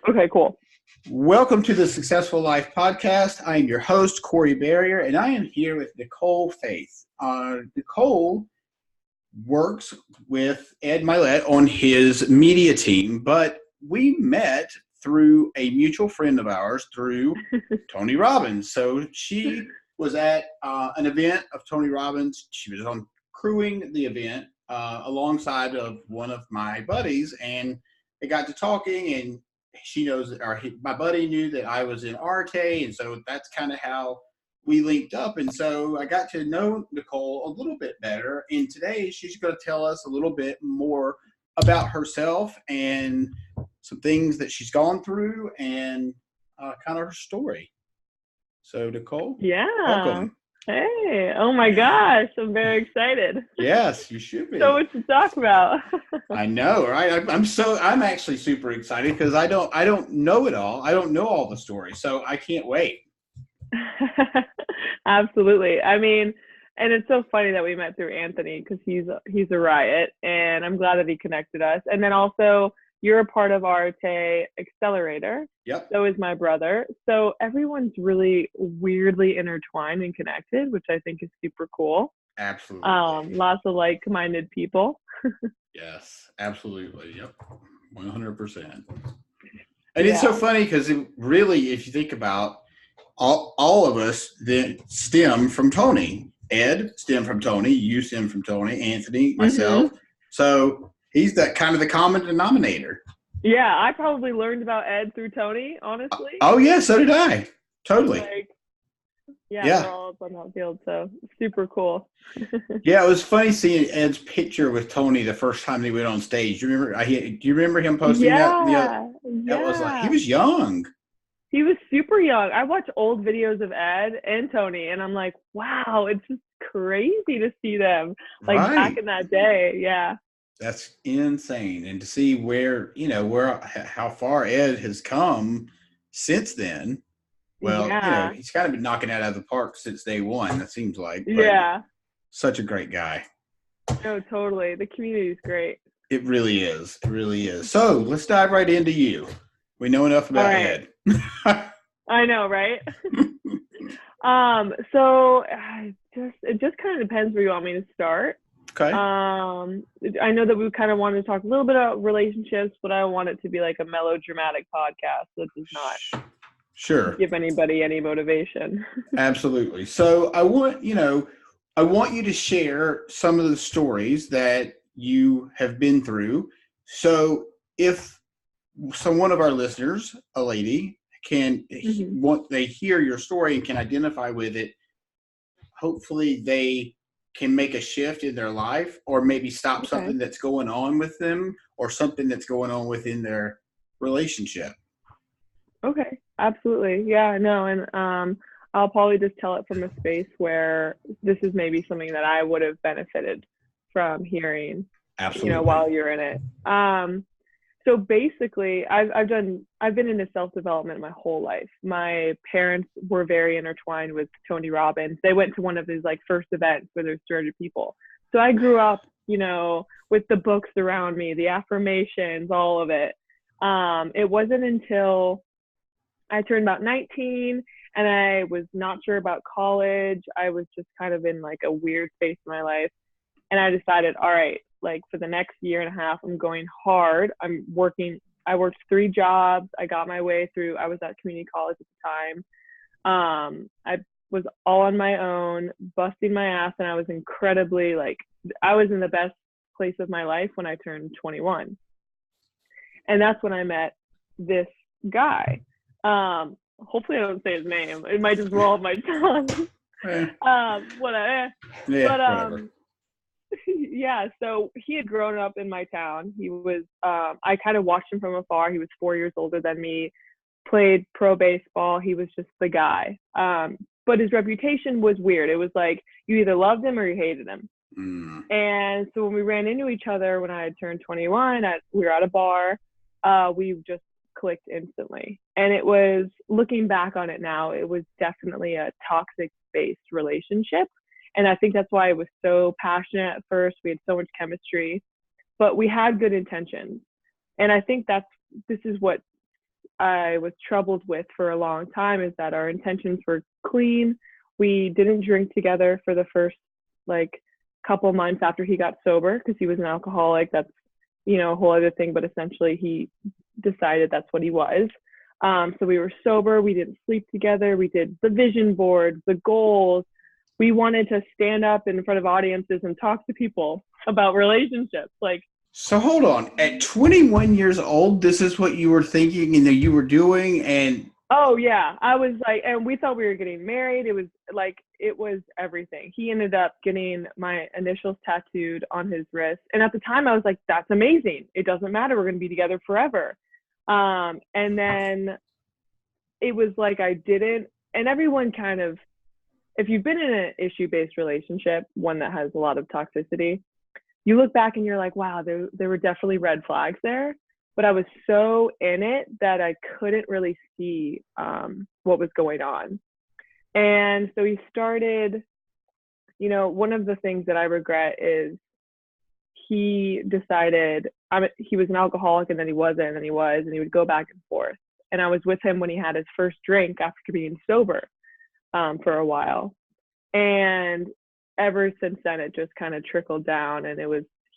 Okay, cool. Welcome to the Successful Life Podcast. I am your host, Corey Barrier, and I am here with Nicole Faith. Nicole works with Ed Milet on his media team, but we met through a mutual friend of ours, through Tony Robbins. So she was at an event of Tony Robbins. She was on crewing the event alongside of one of my buddies, and they got to talking, and she knows that my buddy knew that I was in Arte, and so that's kind of how we linked up. And so I got to know Nicole a little bit better. And today she's going to tell us a little bit more about herself and some things that she's gone through and kind of her story. So Nicole, Yeah. welcome. Hey, oh my gosh, I'm very excited. Yes, you should be. So much to talk about. I know, right? I'm actually super excited because I don't know it all. I don't know all the stories, so I can't wait. Absolutely. I mean, and it's so funny that we met through Anthony because he's a riot, and I'm glad that he connected us. And then also, you're a part of Arte Accelerator. Yep. So is my brother. So everyone's really weirdly intertwined and connected, which I think is super cool. Absolutely. Lots of like-minded people. Yes, absolutely. Yep. 100%. And it's so funny because really, if you think about all of us that stem from Tony. Ed stem from Tony, you stem from Tony, Anthony, myself. Mm-hmm. So he's that kind of the common denominator. Yeah, I probably learned about Ed through Tony, honestly. Oh yeah, so did I. Totally. We're all up on that field, so super cool. Yeah, it was funny seeing Ed's picture with Tony the first time they went on stage. Do you remember him posting that? Yeah. That was like, he was young. He was super young. I watch old videos of Ed and Tony, and I'm like, wow, it's just crazy to see them back in that day. Yeah. That's insane. And to see how far Ed has come since then. Well, he's kind of been knocking it out of the park since day one, it seems like. Yeah. Such a great guy. No, totally. The community is great. It really is. It really is. So let's dive right into you. We know enough about Ed. I know, right? So it just kind of depends where you want me to start. Okay. I know that we kind of wanted to talk a little bit about relationships, but I want it to be like a melodramatic podcast that does not give anybody any motivation. Absolutely. So I want you to share some of the stories that you have been through. So if one of our listeners, a lady, they hear your story and can identify with it, hopefully they can make a shift in their life, or maybe stop something that's going on with them, or something that's going on within their relationship. Okay, absolutely. Yeah, no, and I'll probably just tell it from a space where this is maybe something that I would have benefited from hearing. Absolutely. While you're in it. So basically, I've been into self-development my whole life. My parents were very intertwined with Tony Robbins. They went to one of his first events where there's 200 people. So I grew up, with the books around me, the affirmations, all of it. It wasn't until I turned about 19 and I was not sure about college. I was just kind of in a weird space in my life. And I decided, all right, for the next year and a half, I'm going hard. I worked 3 jobs. I got my way through. I was at community college at the time. I was all on my own, busting my ass. And I was incredibly I was in the best place of my life when I turned 21. And that's when I met this guy. Hopefully I don't say his name. It might just roll off my tongue. Whatever. Yeah, so he had grown up in my town. He was, I kind of watched him from afar. He was 4 years older than me, played pro baseball. He was just the guy. But his reputation was weird. It was you either loved him or you hated him. And so when we ran into each other, when I had turned 21, we were at a bar, we just clicked instantly. And it was, looking back on it now, it was definitely a toxic-based relationship. And I think that's why I was so passionate at first. We had so much chemistry, but we had good intentions. And I think this is what I was troubled with for a long time is that our intentions were clean. We didn't drink together for the first like couple months after he got sober because he was an alcoholic. That's, a whole other thing, but essentially he decided that's what he was. So we were sober. We didn't sleep together. We did the vision boards, the goals. We wanted to stand up in front of audiences and talk to people about relationships. Like, so hold on. At 21 years old, this is what you were thinking and that you were doing, and oh yeah, I was like, and we thought we were getting married. It was everything. He ended up getting my initials tattooed on his wrist. And at the time I was like, that's amazing. It doesn't matter. We're going to be together forever. And then it was like, I didn't, and everyone kind of, if you've been in an issue-based relationship, one that has a lot of toxicity, you look back and you're like, wow, there were definitely red flags there. But I was so in it that I couldn't really see what was going on. And so he started, one of the things that I regret is he decided he was an alcoholic and then he wasn't, and then he was, and he would go back and forth. And I was with him when he had his first drink after being sober for a while. And ever since then, it just kind of trickled down, and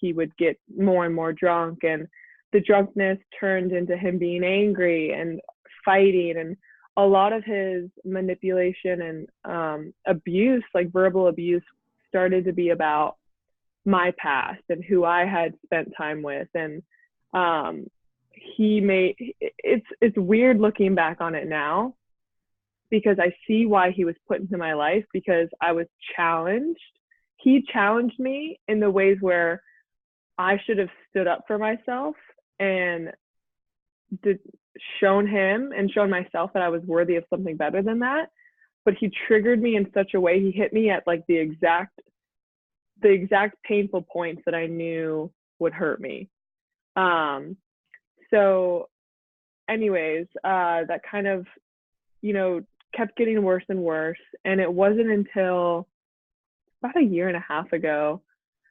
he would get more and more drunk, and the drunkenness turned into him being angry and fighting, and a lot of his manipulation and abuse, like verbal abuse, started to be about my past and who I had spent time with. And it's weird looking back on it now, because I see why he was put into my life, because I was challenged. He challenged me in the ways where I should have stood up for myself and shown him and shown myself that I was worthy of something better than that. But he triggered me in such a way, he hit me at like the exact painful points that I knew would hurt me. So anyways, that kind of, kept getting worse and worse. And it wasn't until about a year and a half ago,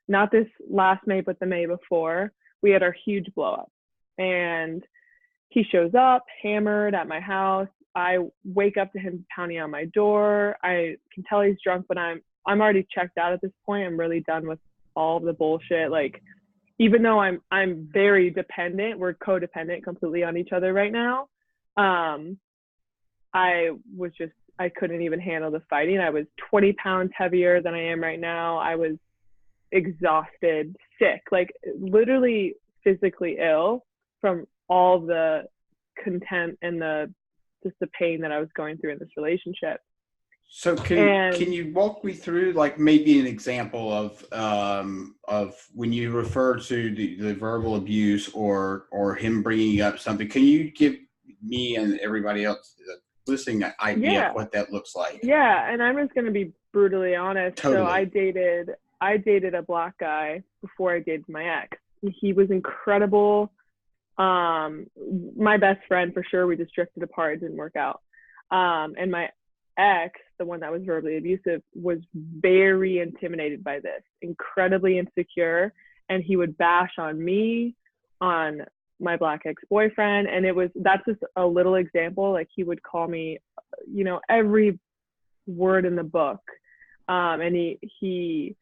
not this last May, but the May before, we had our huge blow up. And he shows up hammered at my house. I wake up to him pounding on my door. I can tell he's drunk, but I'm already checked out at this point. I'm really done with all of the bullshit. Like, even though I'm very dependent, we're codependent completely on each other right now. I couldn't even handle the fighting. I was 20 pounds heavier than I am right now. I was exhausted, sick, like literally physically ill from all the contempt and just the pain that I was going through in this relationship. So can you walk me through like maybe an example of when you refer to the verbal abuse or him bringing up something? Can you give me and everybody else listening an idea of what that looks like? Yeah, and I'm just going to be brutally honest. Totally. So I dated a Black guy before I dated my ex. He was incredible. My best friend for sure. We just drifted apart. It didn't work out. And my ex, the one that was verbally abusive, was very intimidated by this, incredibly insecure, and he would bash on me, on my Black ex-boyfriend, and that's just a little example. Like, he would call me, every word in the book, and he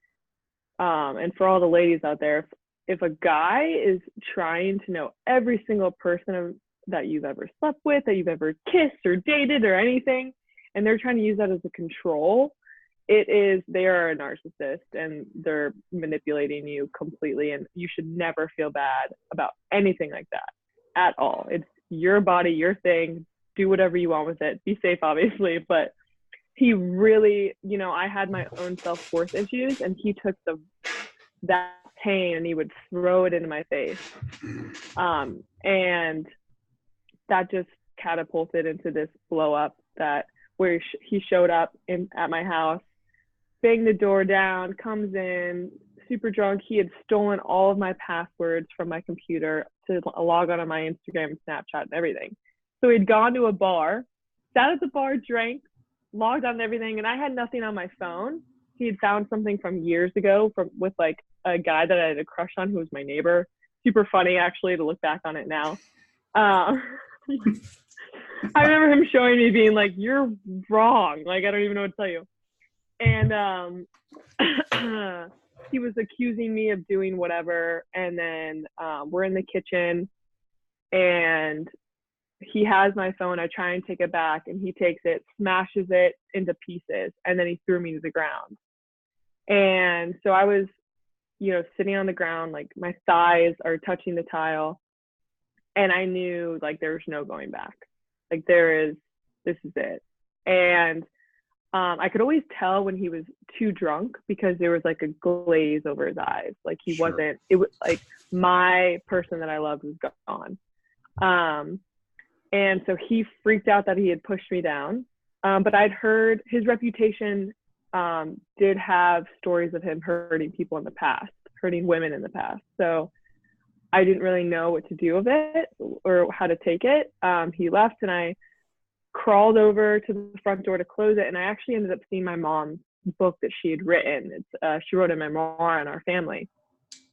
and for all the ladies out there, if a guy is trying to know every single person that you've ever slept with, that you've ever kissed or dated or anything, and they're trying to use that as a control, they are a narcissist, and they're manipulating you completely, and you should never feel bad about anything like that at all. It's your body, your thing. Do whatever you want with it. Be safe, obviously, but he really, I had my own self-worth issues, and he took that pain and he would throw it into my face. And that just catapulted into this blow up where he showed up at my house, banged the door down, comes in, super drunk. He had stolen all of my passwords from my computer to log on my Instagram and Snapchat and everything. So he'd gone to a bar, sat at the bar, drank, logged on everything, and I had nothing on my phone. He had found something from years ago with like a guy that I had a crush on who was my neighbor. Super funny, actually, to look back on it now. I remember him showing me being like, you're wrong. Like, I don't even know what to tell you. And he was accusing me of doing whatever. And then we're in the kitchen and he has my phone. I try and take it back and he takes it, smashes it into pieces, and then he threw me to the ground. And so I was, sitting on the ground, like my thighs are touching the tile. And I knew like there was no going back. Like this is it. And I could always tell when he was too drunk because there was like a glaze over his eyes. Like he Sure. wasn't, it was like my person that I loved was gone. And so he freaked out that he had pushed me down. But I'd heard his reputation did have stories of him hurting people in the past, hurting women in the past. So I didn't really know what to do with it or how to take it. He left and I crawled over to the front door to close it. And I actually ended up seeing my mom's book that she had written. She wrote a memoir on our family.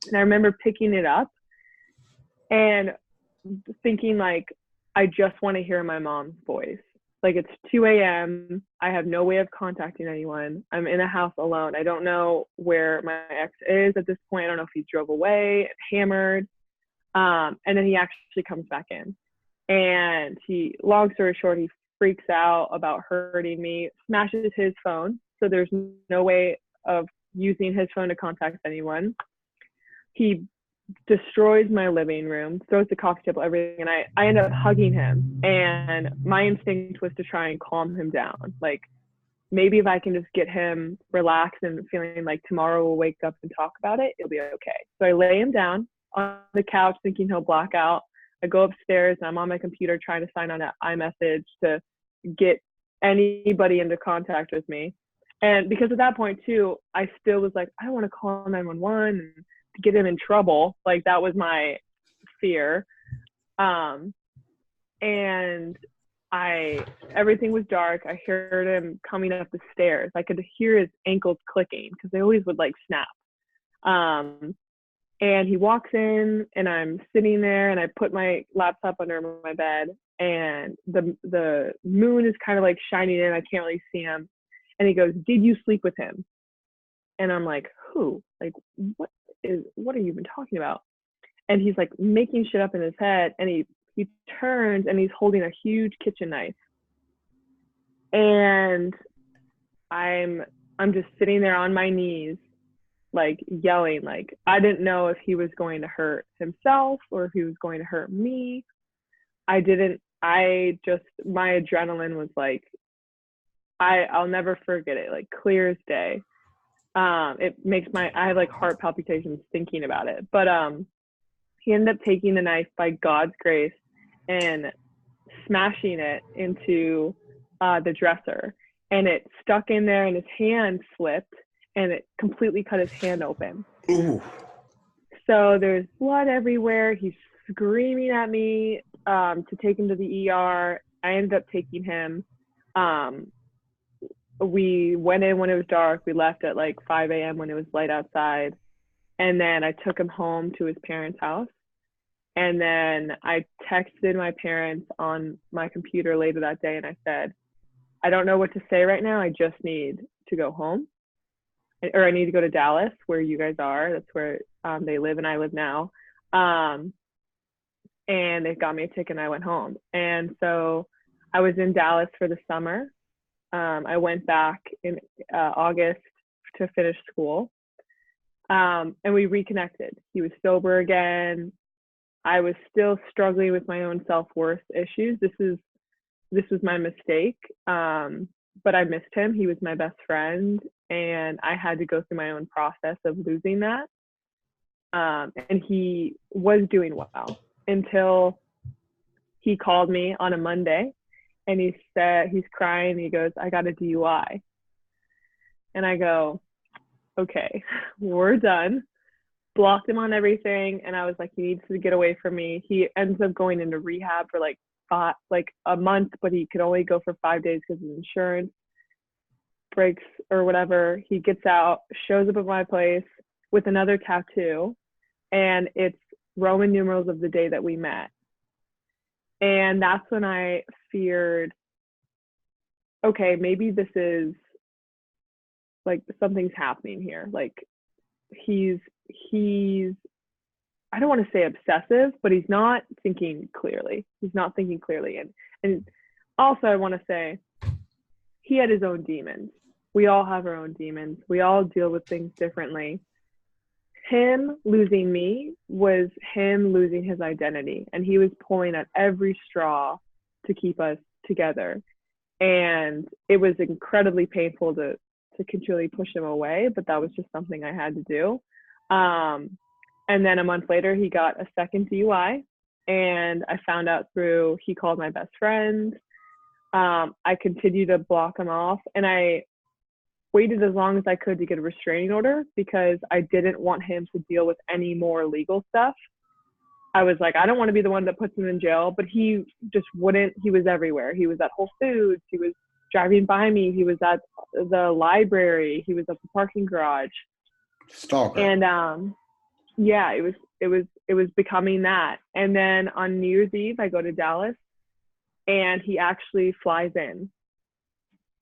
And I remember picking it up and thinking like, I just want to hear my mom's voice. Like it's 2 a.m. I have no way of contacting anyone. I'm in a house alone. I don't know where my ex is at this point. I don't know if he drove away, hammered. And then he actually comes back in. And long story short, he freaks out about hurting me, smashes his phone. So there's no way of using his phone to contact anyone. He destroys my living room, throws the coffee table, everything. And I end up hugging him. And my instinct was to try and calm him down. Like maybe if I can just get him relaxed and feeling like tomorrow we'll wake up and talk about it, it'll be okay. So I lay him down on the couch thinking he'll black out. I go upstairs and I'm on my computer trying to sign on to iMessage to get anybody into contact with me. And because at that point too, I still was like, I don't want to call 911 and to get him in trouble. Like that was my fear. And everything was dark. I heard him coming up the stairs. I could hear his ankles clicking because they always would like snap. And he walks in and I'm sitting there and I put my laptop under my bed and the moon is kind of like shining in. I can't really see him. And he goes, "Did you sleep with him?" And I'm like, "Who? Like, what are you even talking about?" And he's like making shit up in his head. And he turns and he's holding a huge kitchen knife. And I'm just sitting there on my knees, like yelling. Like I didn't know if he was going to hurt himself or if he was going to hurt me. My adrenaline was like, I'll never forget it, like clear as day. It makes I have like heart palpitations thinking about it. But he ended up taking the knife by God's grace and smashing it into the dresser. And it stuck in there and his hand slipped and it completely cut his hand open. Ooh. So there's blood everywhere. He's screaming at me to take him to the ER. I ended up taking him. We went in when it was dark. We left at like 5 a.m. when it was light outside. And then I took him home to his parents' house. And then I texted my parents on my computer later that day and I said, I don't know what to say right now. I just need to go home. Or I need to go to Dallas, where you guys are. That's where they live and I live now. And they got me a ticket and I went home. And so I was in Dallas for the summer. I went back in August to finish school. And we reconnected. He was sober again. I was still struggling with my own self-worth issues. This was my mistake. But I missed him. He was my best friend. And I had to go through my own process of losing that. And he was doing well until he called me on a Monday and he said, he's crying. And he goes, "I got a DUI." And I go, okay, we're done. Blocked him on everything. And I was like, he needs to get away from me. He ends up going into rehab for like a month, but he could only go for 5 days because his insurance breaks or whatever. He gets out, shows up at my place with another tattoo, and it's Roman numerals of the day that we met. And that's when I feared, okay, maybe this is like something's happening here. Like he's I don't want to say obsessive, but he's not thinking clearly. He's not thinking clearly. And also I want to say he had his own demons. We all have our own demons. We all deal with things differently. Him losing me was him losing his identity, and he was pulling at every straw to keep us together. And it was incredibly painful to continually push him away, but that was just something I had to do. And then a month later, he got a second DUI, and I found out through he called my best friend. I continued to block him off, and I waited as long as I could to get a restraining order because I didn't want him to deal with any more legal stuff. I was like, I don't want to be the one that puts him in jail, but he just wouldn't. He was everywhere. He was at Whole Foods. He was driving by me. He was at the library. He was at the parking garage. Stalker. And yeah, it was becoming that. And then on New Year's Eve, I go to Dallas, and he actually flies in.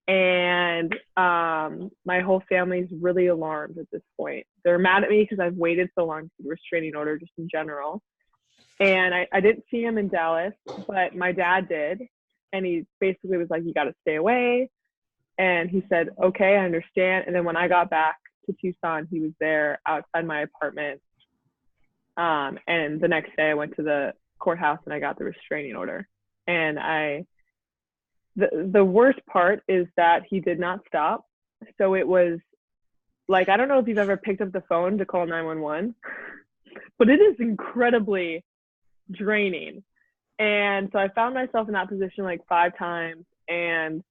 And my whole family's really alarmed at this point. They're mad at me because I've waited so long for the restraining order just in general. And I didn't see him in Dallas, but my dad did. And he basically was like, you got to stay away. And he said, okay, I understand. And then when I got back to Tucson, he was there outside my apartment. And the next day I went to the courthouse and I got the restraining order. And the worst part is that he did not stop. So it was like, I don't know if you've ever picked up the phone to call 911, but it is incredibly draining. And so I found myself in that position like 5 times. And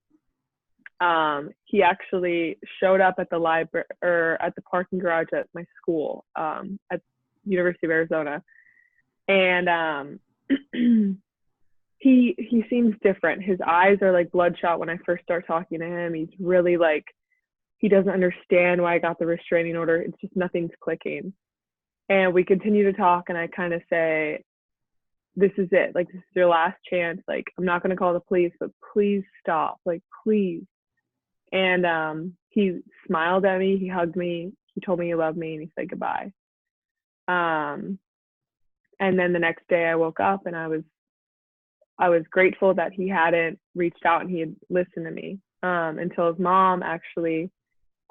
he actually showed up at the library or at the parking garage at my school at University of Arizona. And he seems different. His eyes are like bloodshot when I first start talking to him. He's really like, he doesn't understand why I got the restraining order. It's just nothing's clicking. And we continue to talk, and I kind of say, this is it. Like, this is your last chance. Like, I'm not going to call the police, but please stop. Like, please. And he smiled at me. He hugged me. He told me he loved me, and he said goodbye. And then the next day I woke up, and I was grateful that he hadn't reached out and he had listened to me until his mom actually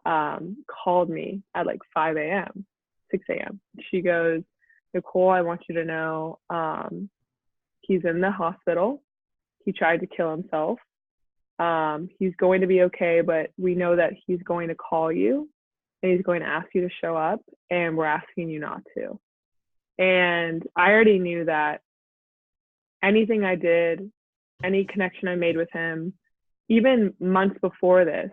called me at like 5 a.m., 6 a.m. She goes, Nicole, I want you to know he's in the hospital. He tried to kill himself. He's going to be okay, but we know that he's going to call you and he's going to ask you to show up, and we're asking you not to. And I already knew that anything I did, any connection I made with him, even months before this,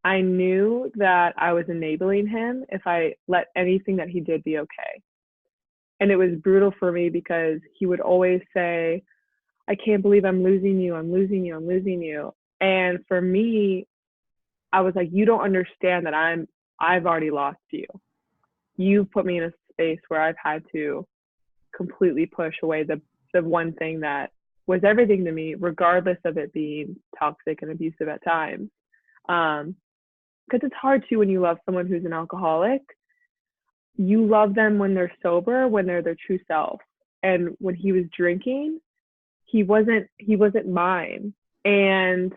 I knew that I was enabling him if I let anything that he did be okay. And it was brutal for me because he would always say, I can't believe I'm losing you. I'm losing you. I'm losing you. And for me, I was like, you don't understand that I've already lost you. You put me in a space where I've had to completely push away the one thing that was everything to me, regardless of it being toxic and abusive at times. Because it's hard too when you love someone who's an alcoholic. You love them when they're sober, when they're their true self. And when he was drinking, he wasn't mine. And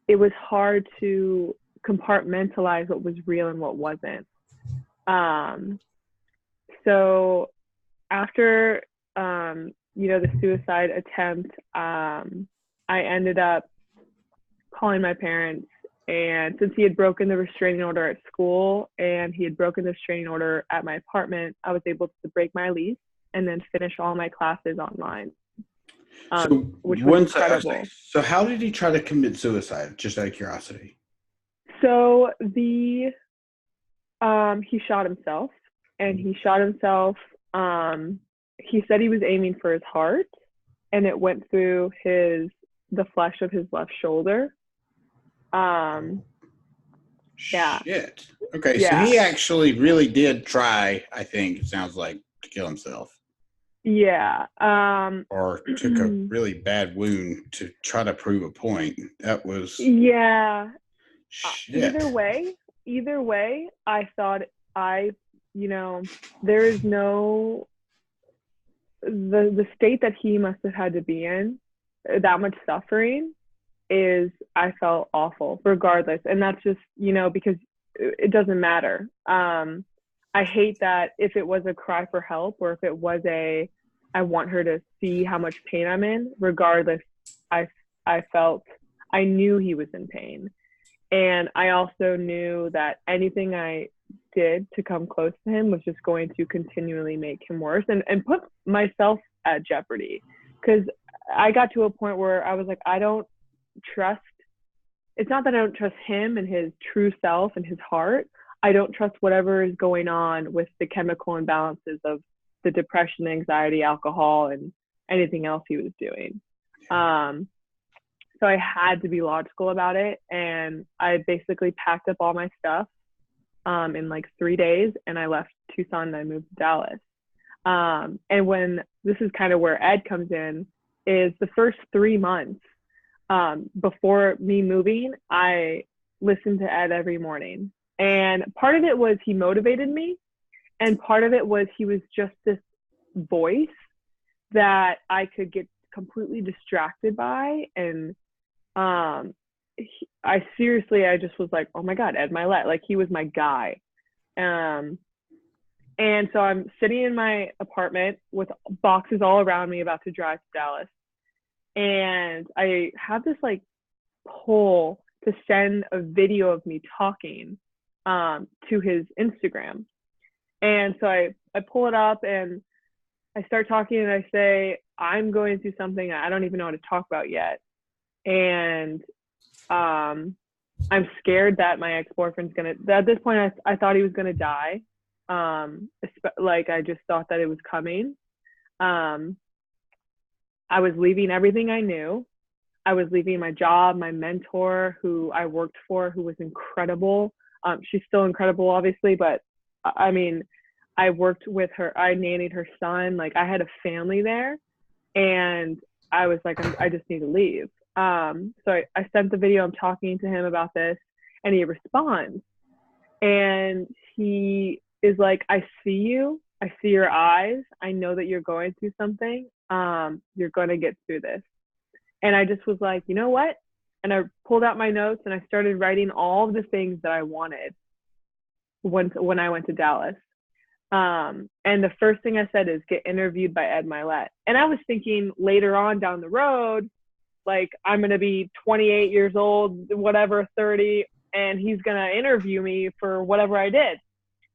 it was hard to compartmentalize what was real and what wasn't. So after the suicide attempt, I ended up calling my parents. And since he had broken the restraining order at school and he had broken the restraining order at my apartment, I was able to break my lease and then finish all my classes online, which was incredible. So how did he try to commit suicide, just out of curiosity? So he shot himself, and he shot himself. He said he was aiming for his heart, and it went through the flesh of his left shoulder. Yeah. Shit. Okay, yeah. So he actually really did try, I think, it sounds like, to kill himself. Yeah. or took a really bad wound to try to prove a point. That was Yeah. shit. Either way, I thought I, you know, there is no the state that he must have had to be in, that much suffering is, I felt awful regardless. And that's just, because it doesn't matter. I hate that if it was a cry for help or if it was I want her to see how much pain I'm in, regardless, I I knew he was in pain. And I also knew that anything I did to come close to him was just going to continually make him worse and put myself at jeopardy. Because I got to a point where I was like, I don't trust, it's not that I don't trust him and his true self and his heart. I don't trust whatever is going on with the chemical imbalances of the depression, anxiety, alcohol, and anything else he was doing. So I had to be logical about it. And I basically packed up all my stuff in like 3 days, and I left Tucson and I moved to Dallas. And when this is kind of where Ed comes in, is the first 3 months before me moving, I listened to Ed every morning. And part of it was he motivated me, and part of it was he was just this voice that I could get completely distracted by. And I just was like, oh my God, Ed Milet, like he was my guy. And so I'm sitting in my apartment with boxes all around me about to drive to Dallas. And I have this like pull to send a video of me talking to his Instagram. And so I pull it up and I start talking and I say, I'm going through something I don't even know how to talk about yet. And I'm scared that my ex-boyfriend's gonna, at this point I thought he was gonna die. Like I just thought that it was coming. I was leaving everything I knew. I was leaving my job, my mentor who I worked for, who was incredible. She's still incredible, obviously, but I mean, I worked with her. I nannied her son. Like I had a family there, and I was like, I just need to leave. So I sent the video. I'm talking to him about this, and he responds, and he is like, I see you. I see your eyes. I know that you're going through something. You're going to get through this. And I just was like, you know what? And I pulled out my notes and I started writing all of the things that I wanted when I went to Dallas. And the first thing I said is get interviewed by Ed Milet. And I was thinking later on down the road, like I'm going to be 28 years old, whatever, 30, and he's going to interview me for whatever I did.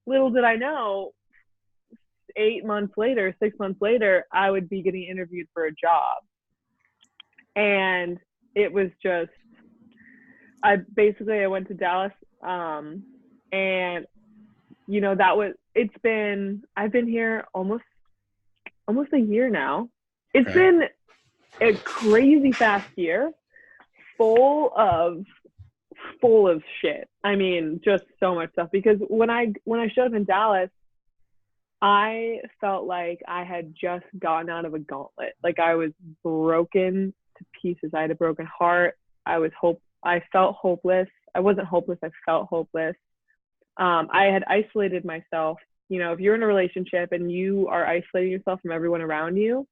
Little did I know, 6 months later, I would be getting interviewed for a job. And it was just, I went to Dallas, and I've been here almost a year now. It's been a crazy fast year, full of shit. I mean, just so much stuff, because when I showed up in Dallas, I felt like I had just gotten out of a gauntlet. Like I was broken to pieces. I had a broken heart. I felt hopeless. I wasn't hopeless. I felt hopeless. I had isolated myself. If you're in a relationship and you are isolating yourself from everyone around you,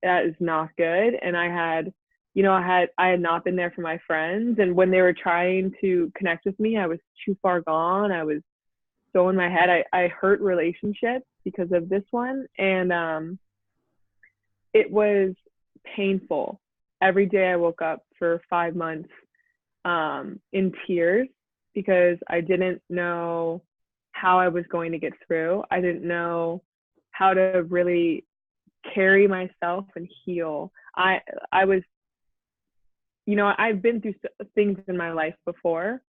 that is not good. And I had not been there for my friends. And when they were trying to connect with me, I was too far gone. I was so in my head. I hurt relationships because of this one. And it was painful. Every day I woke up for 5 months in tears, because I didn't know how I was going to get through. I didn't know how to really carry myself and heal. I was, I've been through things in my life before,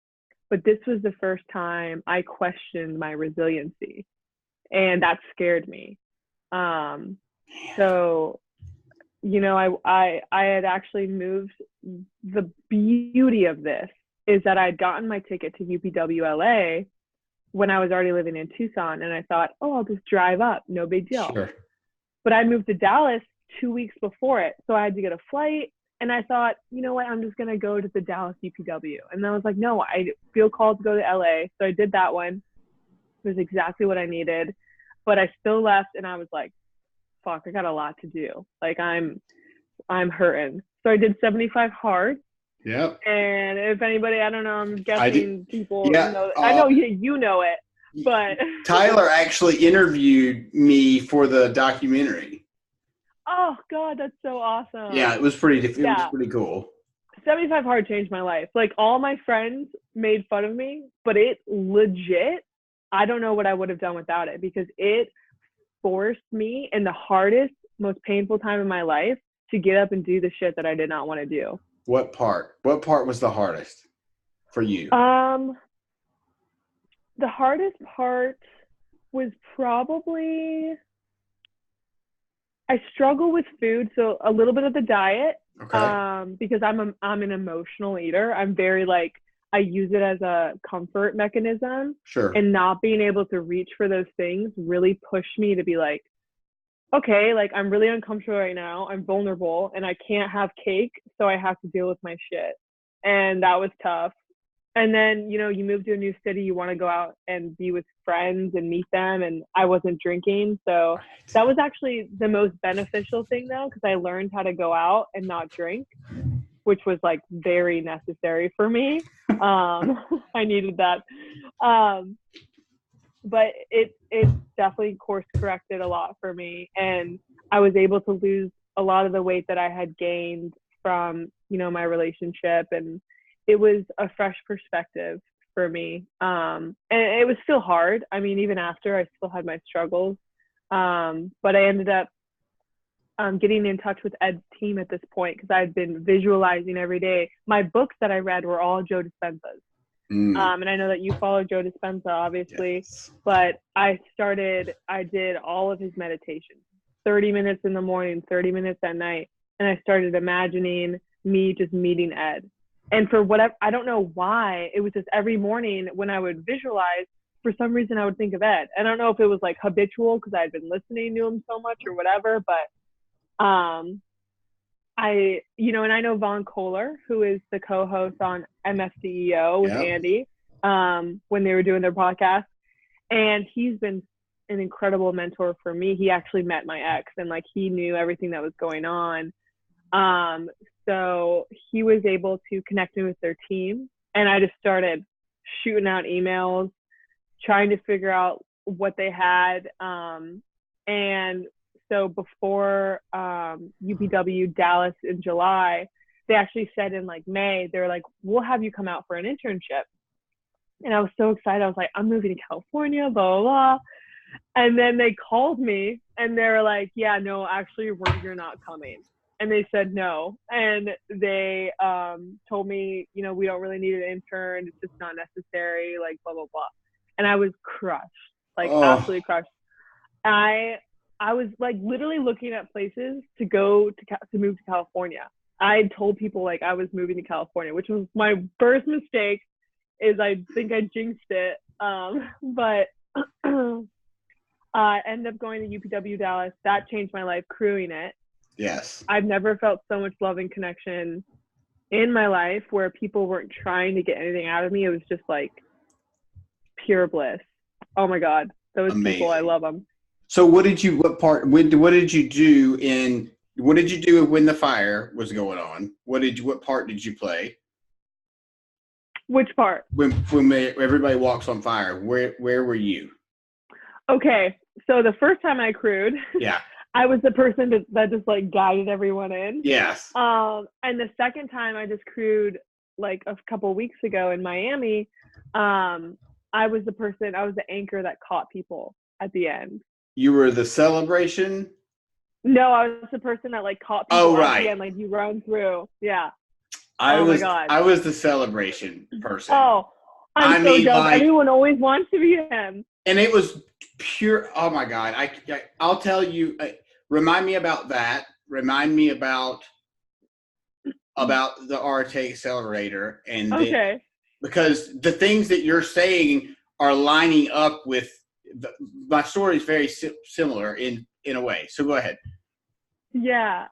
but this was the first time I questioned my resiliency, and that scared me. So, I had actually moved. The beauty of this is that I'd gotten my ticket to UPW-LA when I was already living in Tucson, and I thought, oh, I'll just drive up, no big deal. Sure. but I moved to Dallas 2 weeks before it. So I had to get a flight. And I thought, you know what, I'm just going to go to the Dallas UPW. And then I was like, no, I feel called to go to LA. So I did that one. It was exactly what I needed. But I still left and I was like, fuck, I got a lot to do. Like I'm hurting. So I did 75 hard. Yep. And if anybody, I don't know, I'm guessing people know. I know you know it, but Tyler actually interviewed me for the documentary. Oh God, that's so awesome. Yeah, it was pretty cool. 75 hard changed my life. Like all my friends made fun of me, but it legit, I don't know what I would have done without it, because it forced me in the hardest, most painful time in my life to get up and do the shit that I did not want to do. What part was the hardest for you? The hardest part was probably, I struggle with food, so a little bit of the diet, because I'm an emotional eater. I'm very like, I use it as a comfort mechanism. Sure. And not being able to reach for those things really pushed me to be like, okay, like I'm really uncomfortable right now. I'm vulnerable and I can't have cake, so I have to deal with my shit. And that was tough. And then, you know, you move to a new city, you want to go out and be with friends and meet them. And I wasn't drinking. So that was actually the most beneficial thing, though, because I learned how to go out and not drink, which was like very necessary for me. I needed that. But it definitely course corrected a lot for me. And I was able to lose a lot of the weight that I had gained from, you know, my relationship. And it was a fresh perspective for me. And it was still hard. I mean, even after, I still had my struggles. But I ended up getting in touch with Ed's team at this point, because I'd been visualizing every day. My books that I read were all Joe Dispenza's. And I know that you follow Joe Dispenza, obviously, yes. But I did all of his meditations, 30 minutes in the morning, 30 minutes at night. And I started imagining me just meeting Ed. And for whatever, I don't know why, it was just every morning when I would visualize, for some reason I would think of Ed. I don't know if it was like habitual because I had been listening to him so much or whatever, but and I know Vaughn Kohler, who is the co-host on MFCEO with Andy, when they were doing their podcast. And he's been an incredible mentor for me. He actually met my ex and like he knew everything that was going on. So he was able to connect me with their team. And I just started shooting out emails, trying to figure out what they had. And so before UPW Dallas in July, they actually said in like May, they were like, we'll have you come out for an internship. And I was so excited. I was like, I'm moving to California, blah, blah, blah. And then they called me and they were like, yeah, no, actually, you're not coming. And they said no. And they told me, you know, we don't really need an intern. It's just not necessary, like blah, blah, blah. And I was crushed, like absolutely crushed. I was like literally looking at places to go to move to California. I told people like I was moving to California, which was my first mistake. Is I think I jinxed it. But I ended up going to UPW Dallas. That changed my life, crewing it. Yes. I've never felt so much love and connection in my life where people weren't trying to get anything out of me. It was just like pure bliss. Oh my God. Those Amazing. People, I love them. So what did you do when the fire was going on? What part did you play? Which part? When everybody walks on fire, where were you? Okay. So the first time I crewed, yeah, I was the person that just like guided everyone in. Yes. And the second time I just crewed like a couple of weeks ago in Miami, I was the anchor that caught people at the end. You were the celebration? No, I was the person that like caught people at the end, like you run through. Yeah. My God. I was the celebration person. Oh, I'm so jealous. Like, everyone always wants to be him. And it was pure. Oh my God. I'll tell you, remind me about that. Remind me about the RT Accelerator. And okay. Because the things that you're saying are lining up with my story is very similar in in a way. So go ahead. Yeah.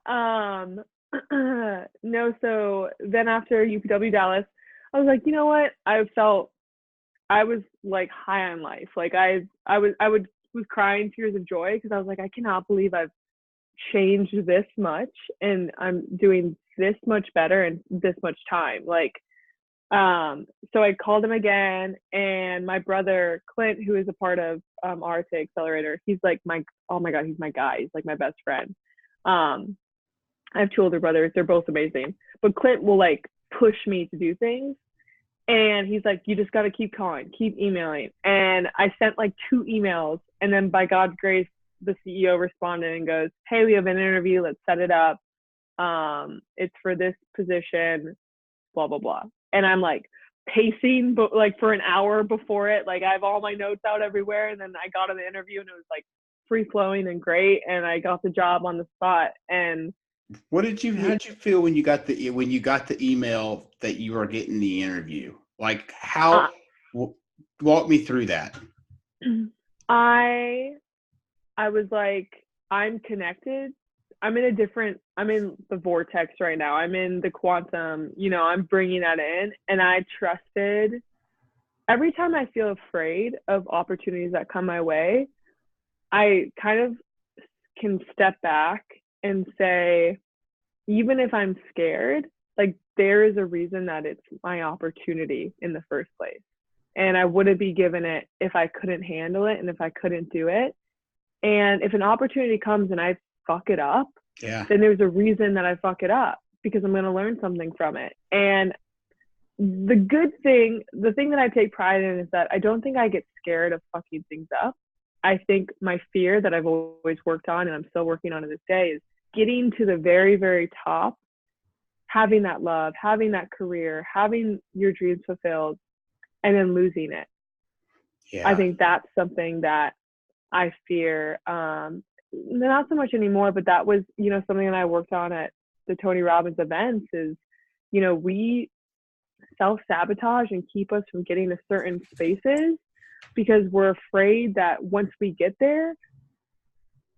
No, so then after UPW Dallas, I was like, you know what? I was like high on life. Like was crying tears of joy because I was like, I cannot believe I've changed this much and I'm doing this much better in this much time. Like, so I called him again, and my brother Clint, who is a part of RSA Accelerator, he's like oh my God, he's my guy. He's like my best friend. I have two older brothers. They're both amazing. But Clint will like push me to do things. And he's like, you just got to keep calling, keep emailing. And I sent like 2 emails. And then by God's grace, the CEO responded and goes, hey, we have an interview. Let's set it up. It's for this position, blah, blah, blah. And I'm like pacing, but like for an hour before it, like I have all my notes out everywhere. And then I got on the interview and it was like free flowing and great. And I got the job on the spot. And how did you feel when you got the email that you were getting the interview? Like walk me through that. I was like, I'm connected. I'm in the vortex right now. I'm in the quantum, I'm bringing that in. And I trusted every time I feel afraid of opportunities that come my way, I kind of can step back and say, even if I'm scared, like there is a reason that it's my opportunity in the first place. And I wouldn't be given it if I couldn't handle it and if I couldn't do it. And if an opportunity comes and I fuck it up, then there's a reason that I fuck it up because I'm going to learn something from it. And the thing that I take pride in is that I don't think I get scared of fucking things up. I think my fear that I've always worked on and I'm still working on to this day is getting to the very, very top, having that love, having that career, having your dreams fulfilled, and then losing it. Yeah. I think that's something that I fear. Not so much anymore, but that was, something that I worked on at the Tony Robbins events is, we self-sabotage and keep us from getting to certain spaces because we're afraid that once we get there,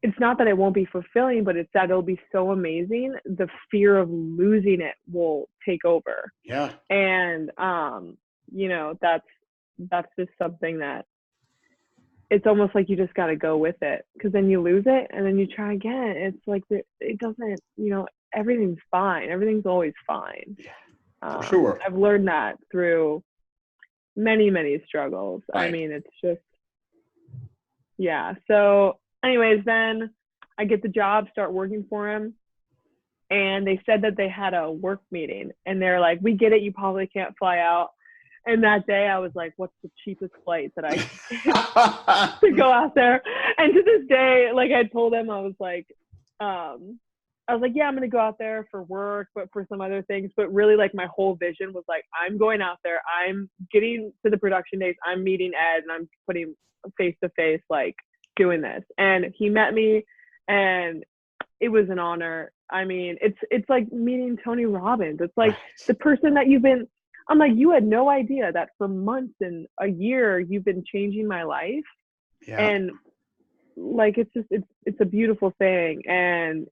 it's not that it won't be fulfilling, but it's that it'll be so amazing. The fear of losing it will take over. Yeah. And, that's just something that it's almost like you just got to go with it because then you lose it and then you try again. It's like, it doesn't, everything's fine. Everything's always fine. Yeah, for sure. I've learned that through many, many struggles. Right. I mean, it's just, yeah. So anyways, then I get the job, start working for him. And they said that they had a work meeting and they're like, we get it. You probably can't fly out. And that day I was like, what's the cheapest flight that I to go out there? And to this day, like I told them, I was like, yeah, I'm going to go out there for work, but for some other things. But really like my whole vision was like, I'm going out there. I'm getting to the production days. I'm meeting Ed and I'm putting face to face, like doing this. And he met me and it was an honor. I mean, it's like meeting Tony Robbins. It's like the person that I'm like, you had no idea that for months and a year you've been changing my life. Yeah. And like it's a beautiful thing. And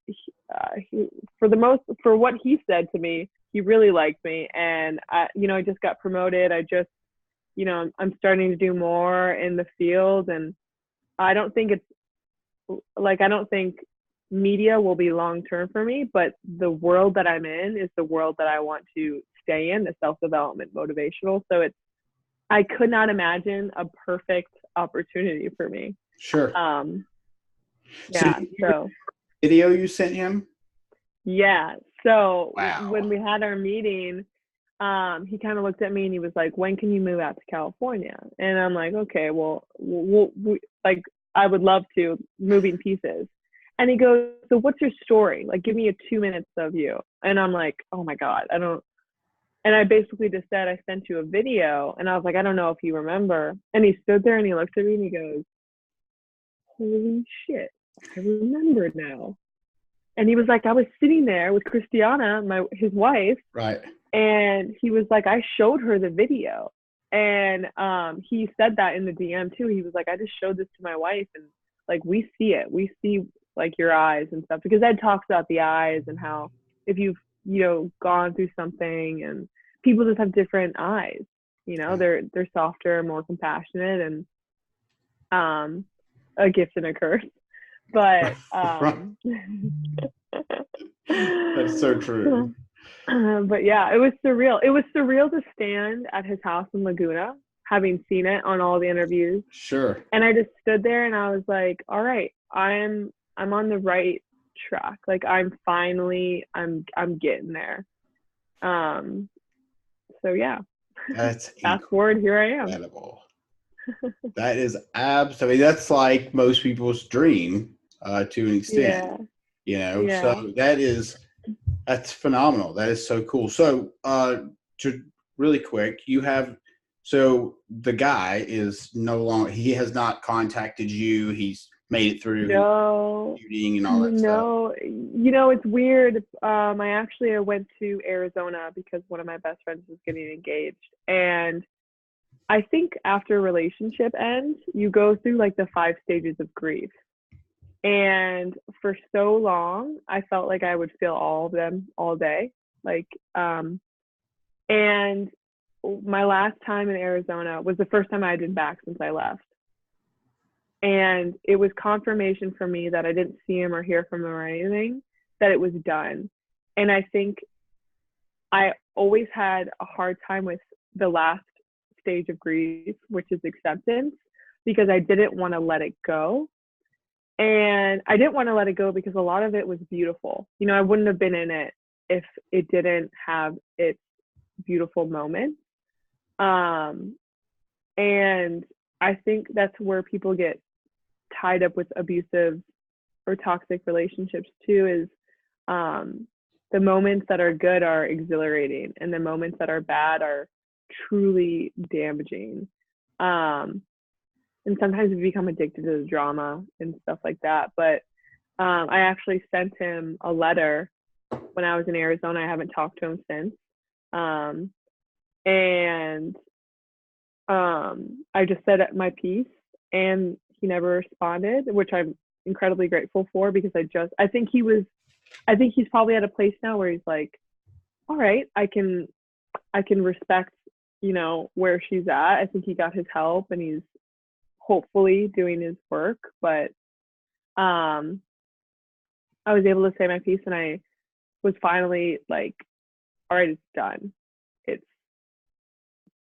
for what he said to me, he really liked me. And I just got promoted. I just I'm starting to do more in the field, and I don't think media will be long term for me, but the world that I'm in is the world that I want to stay in, the self-development motivational. So I could not imagine a perfect opportunity for me. Sure. Yeah. So video you sent him? Yeah. So wow. When we had our meeting, he kind of looked at me and he was like, when can you move out to California? And I'm like, okay, well, like I would love to, moving pieces. And he goes, so what's your story? Like, give me a 2 minutes of you. And I'm like, oh my God, and I basically just said, I sent you a video. And I was like, I don't know if you remember. And he stood there and he looked at me and he goes, holy shit, I remember now. And he was like, I was sitting there with Christiana, his wife. Right. And he was like, I showed her the video. And he said that in the DM too. He was like, I just showed this to my wife and like, we see it. We see like your eyes and stuff, because Ed talks about the eyes and how if you've, gone through something, and people just have different eyes, they're softer, more compassionate, and a gift and a curse. But that's so true. But yeah, it was surreal. It was surreal to stand at his house in Laguna, having seen it on all the interviews. Sure. And I just stood there and I was like, all right, I'm on the right track. Like I'm getting there. So yeah. That's fast forward, here I am. Incredible. That is absolutely, that's like most people's dream to an extent. Yeah. So that's phenomenal. That is so cool. So to really quick, so the guy is no longer, he has not contacted you. He's made it through shooting and all that stuff. No, it's weird. I went to Arizona because one of my best friends was getting engaged. And I think after a relationship ends, you go through like the 5 stages of grief. And for so long, I felt like I would feel all of them all day. And my last time in Arizona was the first time I had been back since I left. And it was confirmation for me that I didn't see him or hear from him or anything, that it was done. And I think I always had a hard time with the last stage of grief, which is acceptance, because I didn't want to let it go. And I didn't want to let it go because a lot of it was beautiful. I wouldn't have been in it if it didn't have its beautiful moments. And I think that's where people get tied up with abusive or toxic relationships too, is the moments that are good are exhilarating and the moments that are bad are truly damaging. And sometimes we become addicted to the drama and stuff like that. But I actually sent him a letter when I was in Arizona. I haven't talked to him since. And I just said my piece, and he never responded, which I'm incredibly grateful for, because I think he's probably at a place now where he's like, all right, I can respect, where she's at. I think he got his help and he's hopefully doing his work. But I was able to say my piece, and I was finally like, all right, it's done.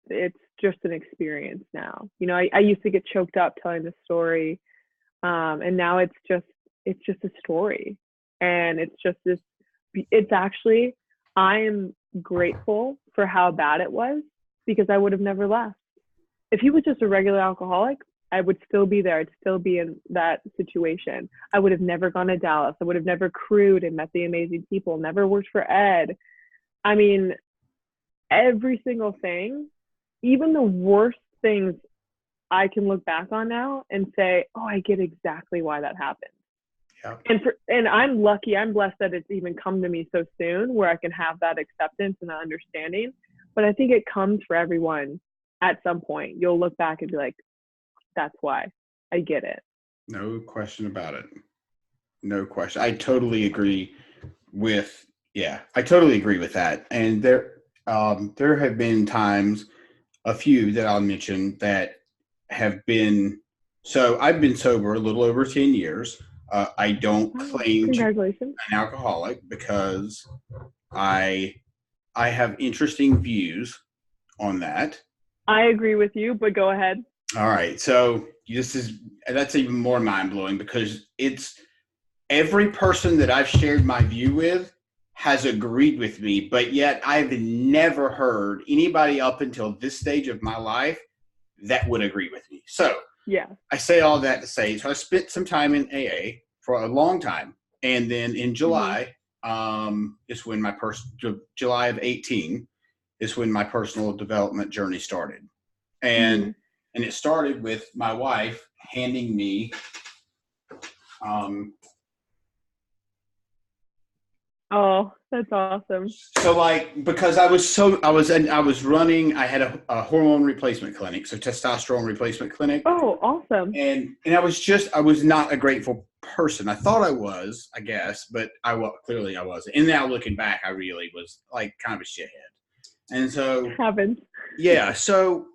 It's just an experience now. I used to get choked up telling the story, and now it's just a story, and I am grateful for how bad it was, because I would have never left. If he was just a regular alcoholic, I would still be there. I'd still be in that situation. I would have never gone to Dallas. I would have never crewed and met the amazing people, never worked for Ed. I mean, every single thing, even the worst things, I can look back on now and say, oh, I get exactly why that happened. Yeah. And I'm lucky, I'm blessed that it's even come to me so soon, where I can have that acceptance and that understanding. But I think it comes for everyone at some point. You'll look back and be like, that's why. I get it. No question about it. No question. I totally agree with that. And there have been times, a few that I'll mention, that have been, so I've been sober a little over 10 years. I don't claim to be an alcoholic, because I have interesting views on that. I agree with you, but go ahead. All right. So that's even more mind-blowing, because it's every person that I've shared my view with has agreed with me, but yet I've never heard anybody up until this stage of my life that would agree with me. So yeah, I say all that to say, so I spent some time in AA for a long time. And then in July, is when July of 18 is when my personal development journey started. And it started with my wife handing me Oh, that's awesome. So like, because I was running, I had a hormone replacement clinic, so testosterone replacement clinic. Oh, awesome. And I was not a grateful person. I thought I was, I guess, but clearly I wasn't. And now looking back, I really was like kind of a shithead. And so, Happens. yeah, so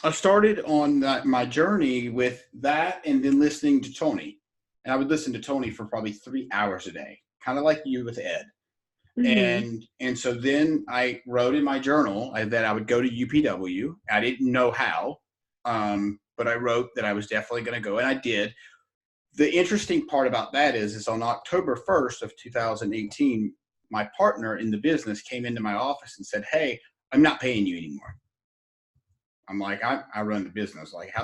I started on my journey with that and then listening to Tony. And I would listen to Tony for probably 3 hours a day, kind of like you with Ed. Hmm. And so then I wrote in my journal that I would go to UPW. I didn't know how, but I wrote that I was definitely going to go, and I did. The interesting part about that is on October 1st of 2018, my partner in the business came into my office and said, "Hey, I'm not paying you anymore." I'm like, I run the business. Like,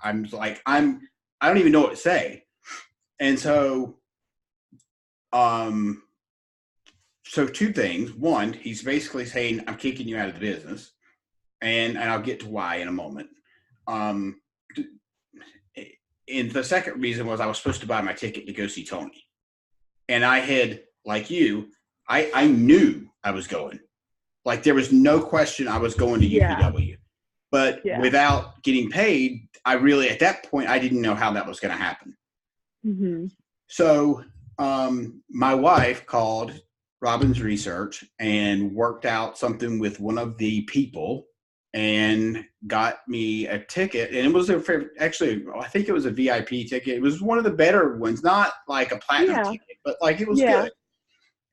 I don't even know what to say. And so, so two things. One, he's basically saying, I'm kicking you out of the business. And I'll get to why in a moment. Um, and the second reason was I was supposed to buy my ticket to go see Tony. And I had, like you, I knew I was going. Like there was no question I was going to UPW. But without getting paid, I really, at that point, I didn't know how that was going to happen. Mm-hmm. So my wife called Robin's Research and worked out something with one of the people and got me a ticket. And it was actually, I think it was a VIP ticket. It was one of the better ones, not like a platinum ticket, but like it was good.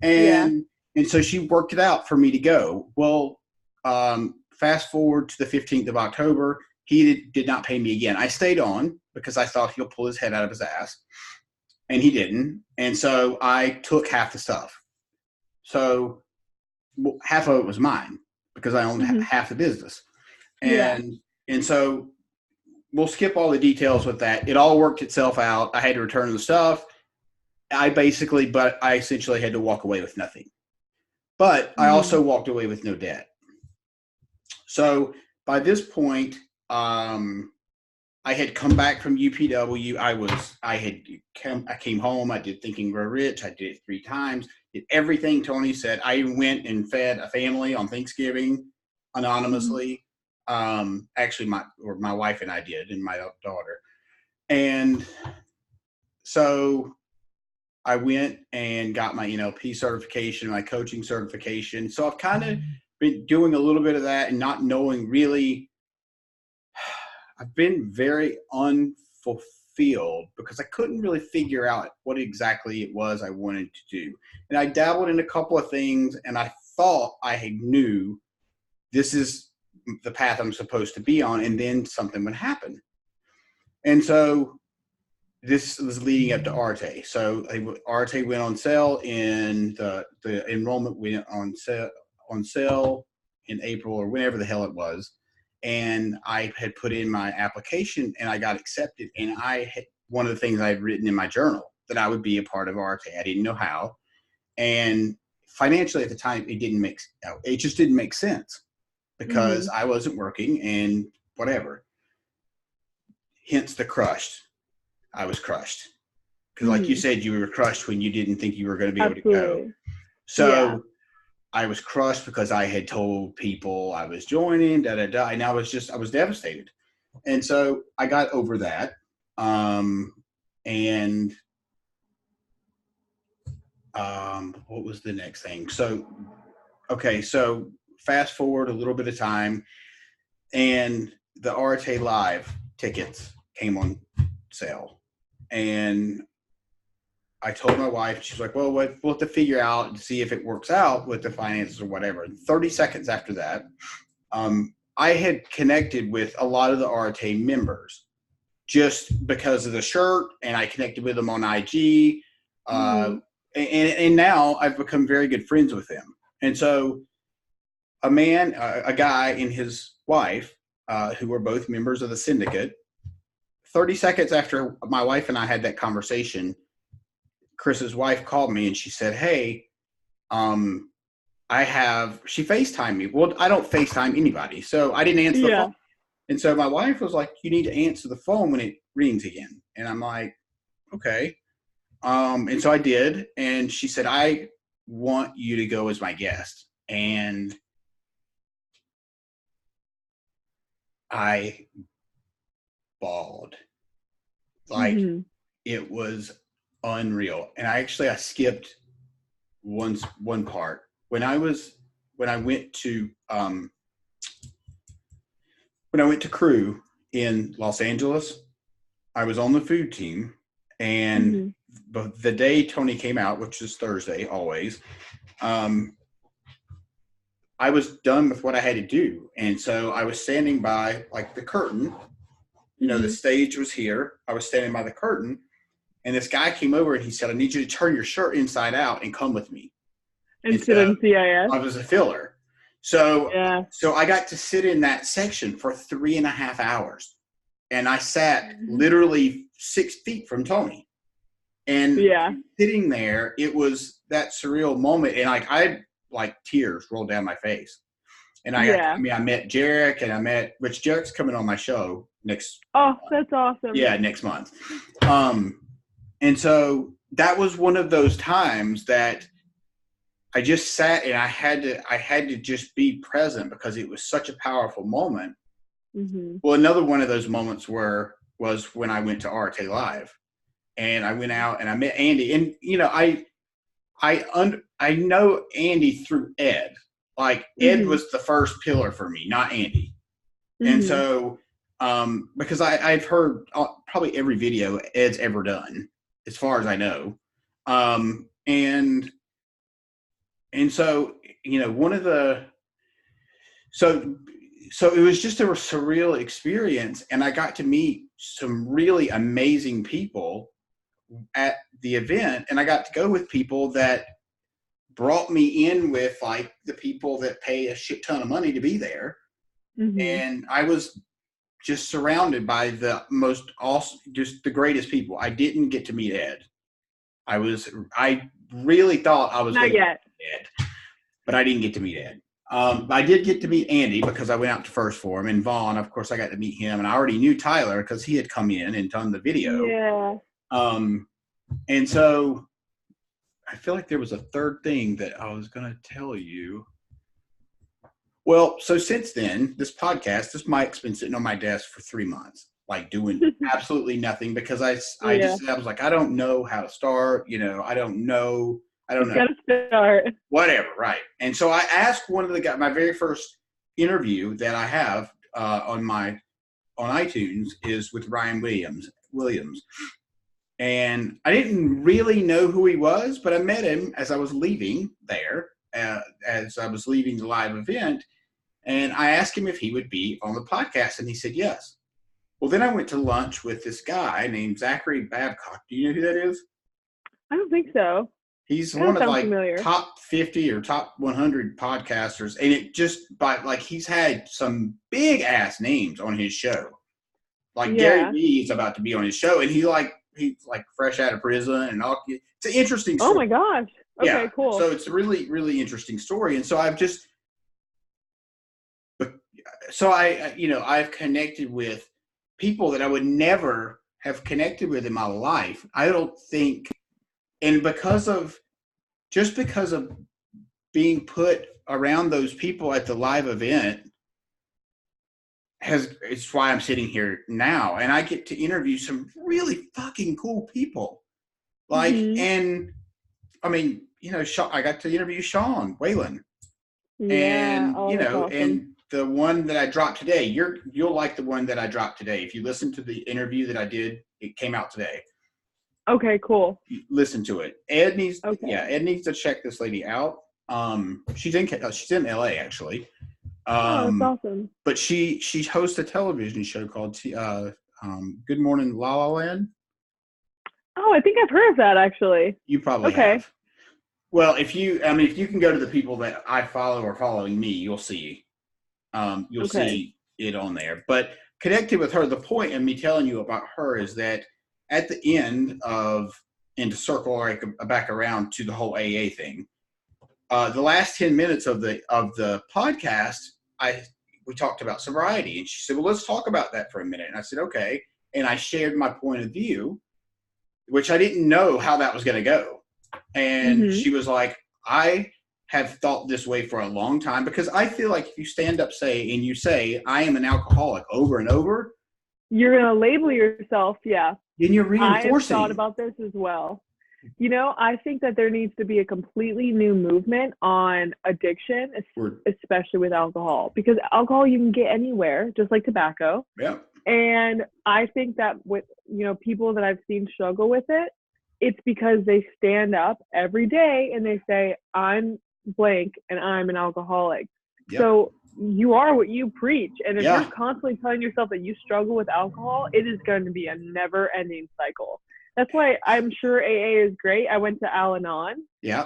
And so she worked it out for me to go. Well, fast forward to the 15th of October, he did not pay me again. I stayed on because I thought he'll pull his head out of his ass, and he didn't. And so I took half the stuff. So half of it was mine because I owned half the business. And so we'll skip all the details with that. It all worked itself out. I had to return the stuff. I essentially had to walk away with nothing. But I also walked away with no debt. So by this point, I had come back from UPW. I came home. I did Think and Grow Rich. I did it 3 times. Did everything Tony said. I even went and fed a family on Thanksgiving anonymously. Actually, my wife and I did, and my daughter. And so I went and got my NLP certification, my coaching certification. So I've kind of been doing a little bit of that and not knowing really. I've been very unfulfilled because I couldn't really figure out what exactly it was I wanted to do. And I dabbled in a couple of things, and I thought I knew this is the path I'm supposed to be on, and then something would happen. And so this was leading up to Arte. So Arte went on sale in the enrollment went on sale in April or whenever the hell it was. And I had put in my application and I got accepted. And one of the things I had written in my journal that I would be a part of Arte. I didn't know how. And financially at the time, it just didn't make sense because I wasn't working and whatever. Hence the crushed. I was crushed. Because like you said, you were crushed when you didn't think you were going to be able to go. So I was crushed because I had told people I was joining, and I was devastated. And so I got over that. What was the next thing? So fast forward a little bit of time, and the Arte Live tickets came on sale. And I told my wife, she's like, well, we'll have to figure out and see if it works out with the finances or whatever. And 30 seconds after that, I had connected with a lot of the Arte members just because of the shirt, and I connected with them on IG. And now I've become very good friends with them. And so a guy and his wife, who were both members of the syndicate, 30 seconds after my wife and I had that conversation, Chris's wife called me and she said, hey, she FaceTimed me. Well, I don't FaceTime anybody. So I didn't answer the phone. And so my wife was like, you need to answer the phone when it rings again. And I'm like, okay. And so I did. And she said, I want you to go as my guest. And I bawled. Like, Mm-hmm. it was unreal. And I skipped one part. When I went to crew in Los Angeles, I was on the food team, and the day Tony came out, which is Thursday always, I was done with what I had to do. And so I was standing by like the curtain, the stage was here. I was standing by the curtain, and this guy came over and he said, I need you to turn your shirt inside out and come with me. And sit in CIS? I was a filler. So I got to sit in that section for 3.5 hours. And I sat literally 6 feet from Tony. And sitting there, it was that surreal moment. And I tears rolled down my face. And I met Jarek, and which Jarek's coming on my show next. Oh, that's awesome. Yeah, next month. And so that was one of those times that I just sat and I had to just be present because it was such a powerful moment. Mm-hmm. Well, another one of those moments was when I went to RT Live, and I went out and I met Andy, and I know Andy through Ed. Like, Ed was the first pillar for me, not Andy. Mm-hmm. And so because I've heard probably every video Ed's ever done, as far as I know, and so, one of the, so it was just a surreal experience, and I got to meet some really amazing people at the event, and I got to go with people that brought me in with like the people that pay a shit ton of money to be there. Mm-hmm. And I was just surrounded by the most awesome, just the greatest people. I didn't get to meet Ed. I really thought I was not yet. Ed, but I didn't get to meet Ed. I did get to meet Andy because I went out to First for him, and Vaughn, of course, I got to meet him, and I already knew Tyler because he had come in and done the video. Yeah. And so I feel like there was a third thing that I was going to tell you. Well, so since then, this mic's been sitting on my desk for 3 months, like doing absolutely nothing, because I was like, I don't know how to start. I don't know. Gotta start. Whatever, right? And so I asked one of the guys. My very first interview that I have on iTunes is with Ryan Williams, and I didn't really know who he was, but I met him as I was leaving there, as I was leaving the live event, and I asked him if he would be on the podcast, and he said yes. Well, then I went to lunch with this guy named Zachary Babcock. Do you know who that is? I don't think so. He's one of top 50 or top 100 podcasters, and he's had some big ass names on his show. Like Gary Vee is about to be on his show, and he's like fresh out of prison and all. It's an interesting story. Oh my gosh! Okay, cool. So it's a really, really interesting story, and so I've connected with people that I would never have connected with in my life. I don't think. And because of being put around those people at the live event, it's why I'm sitting here now, and I get to interview some really fucking cool people. And I mean, I got to interview Sean Whalen, and awesome. And the one that I dropped today, you'll like the one that I dropped today. If you listen to the interview that I did, it came out today. Okay, cool. Listen to it. Ed needs to check this lady out. She's in LA actually. That's awesome. But she hosts a television show called Good Morning La La Land. Oh, I think I've heard of that actually. You probably have. Well, if you can go to the people that I follow or following me, you'll see. See it on there. But connected with her, the point of me telling you about her is that at the end and to circle back around to the whole AA thing, the last 10 minutes of the podcast, we talked about sobriety, and she said, well, let's talk about that for a minute. And I said, okay. And I shared my point of view, which I didn't know how that was going to go. And she was like, I have thought this way for a long time because I feel like if you stand up, and you say, I am an alcoholic over and over, you're going to label yourself. Yeah. then you're I've thought reinforcing. about this as well. I think that there needs to be a completely new movement on addiction, especially with alcohol, because alcohol you can get anywhere, just like tobacco. Yeah. And I think that with, people that I've seen struggle with it, it's because they stand up every day and they say, I'm blank and I'm an alcoholic. Yep. So you are what you preach. And if you're constantly telling yourself that you struggle with alcohol, it is going to be a never ending cycle. That's why I'm sure AA is great. I went to Al-Anon. Yeah.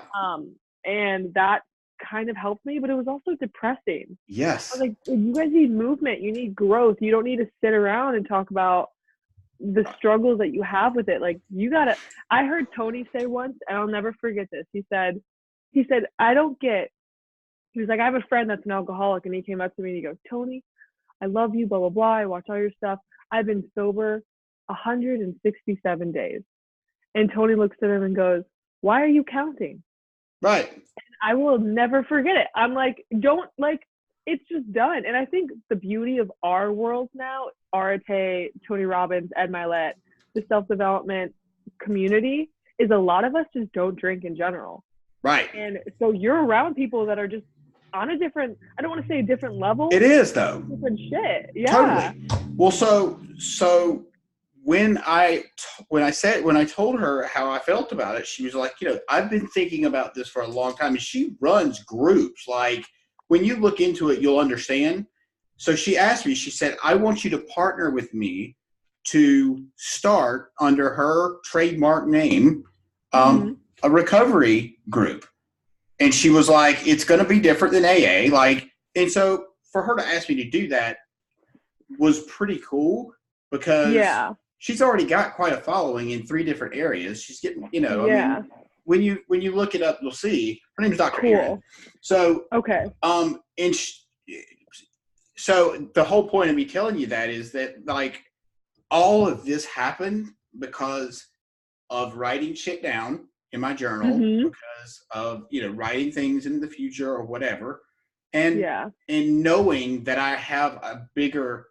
And that kind of helped me, but it was also depressing. Yes. I was like, you guys need movement. You need growth. You don't need to sit around and talk about the struggles that you have with it. Like, I heard Tony say once, and I'll never forget this. He said, he was like, I have a friend that's an alcoholic, and he came up to me and he goes, Tony, I love you, blah, blah, blah. I watch all your stuff. I've been sober 167 days. And Tony looks at him and goes, why are you counting? Right. And I will never forget it. I'm like, it's just done. And I think the beauty of our world now, Arate, Tony Robbins, Ed Milet, the self-development community, is a lot of us just don't drink in general. Right. And so you're around people that are just on a different, I don't want to say a different level. It is, though. Different shit. Yeah. Totally. Well, so when I told her how I felt about it, she was like, I've been thinking about this for a long time. And she runs groups. Like, when you look into it, you'll understand. So she asked me, she said, I want you to partner with me to start under her trademark name, a recovery group. And she was like, it's going to be different than AA. And so for her to ask me to do that was pretty cool because she's already got quite a following in 3 different areas. She's getting, I mean, when you look it up, you'll see her name is Dr. Aaron. So, okay. So the whole point of me telling you that is that all of this happened because of writing shit down in my journal, because of, writing things in the future or whatever. And knowing that I have a bigger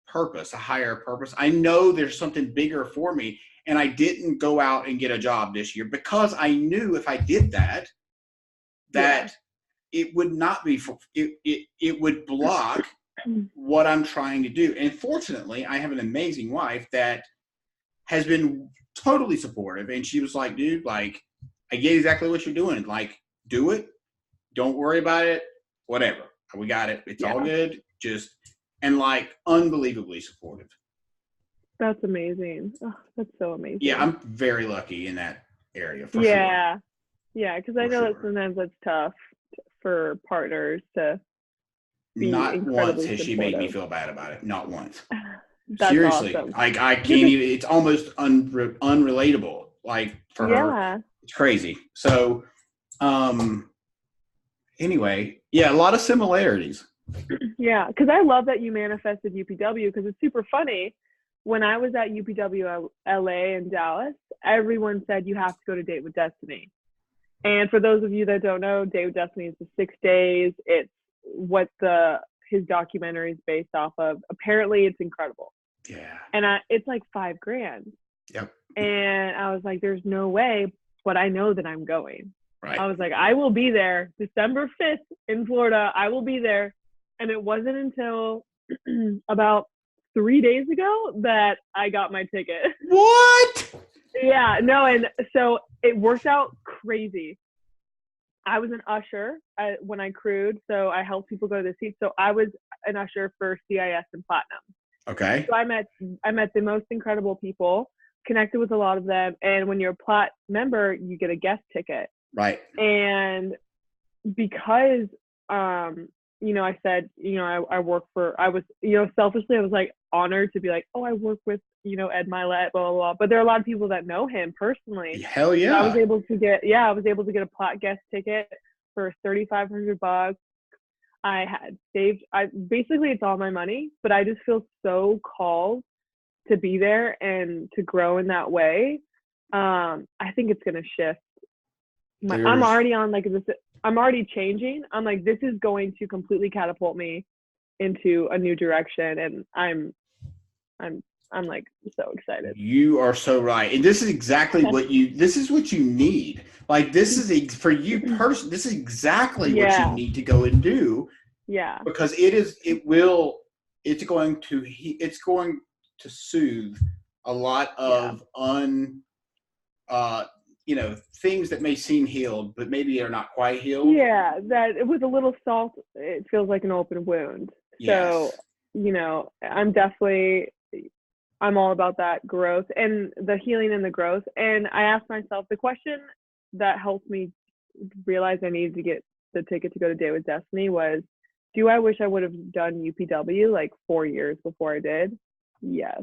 purpose, a higher purpose. I know there's something bigger for me. And I didn't go out and get a job this year because I knew if I did that it would not be it would block what I'm trying to do. And fortunately, I have an amazing wife that has been totally supportive. And she was like, dude, I get exactly what you're doing. Do it. Don't worry about it. Whatever. We got it. It's all good. And unbelievably supportive. That's amazing. Oh, that's so amazing. Yeah, I'm very lucky in that area for sure. Yeah, because I know that sometimes it's tough for partners to be not once has supportive. She made me feel bad about it. Not once. That's seriously. Awesome. I can't even. It's almost unrelatable. For her, it's crazy. So, anyway, a lot of similarities. Yeah, because I love that you manifested UPW because it's super funny. When I was at UPW LA and Dallas, everyone said you have to go to Date with Destiny. And for those of you that don't know, Date with Destiny is the 6 days. It's what his documentary is based off of. Apparently, it's incredible. Yeah. And it's like $5,000. Yep. And I was like, there's no way, but I know that I'm going. Right. I was like, I will be there December 5th in Florida. I will be there. And it wasn't until about 3 days ago that I got my ticket. What? Yeah, no, and so it worked out crazy. I was an usher when I crewed, so I helped people go to the seats. So I was an usher for CIS and Platinum. Okay. So I met the most incredible people, connected with a lot of them, and when you're a Plat member, you get a guest ticket. Right. And because I said, I work for, I was, selfishly, I was like honored to be like, oh, I work with, Ed Milet, blah, blah, blah. But there are a lot of people that know him personally. Hell yeah. So I was able to get a Plat guest ticket for $3,500. I had saved, basically it's all my money, but I just feel so called to be there and to grow in that way. I think it's going to shift I'm already on like this. I'm already changing. I'm like, this is going to completely catapult me into a new direction, and I'm like so excited. You are so right, and this is exactly this is what you need. Like, this is for you personally. This is exactly what you Yeah, need to go and do, yeah, because it's going to soothe a lot yeah, of uh things that may seem healed, but maybe are not quite healed. yeah. That with a little salt, it feels like an open wound. So, Yes. I'm all about that growth and the healing and the growth. And I asked myself the question that helped me realize I needed to get the ticket to go to Day with Destiny was, do I wish I would have done UPW like 4 years before I did? Yes.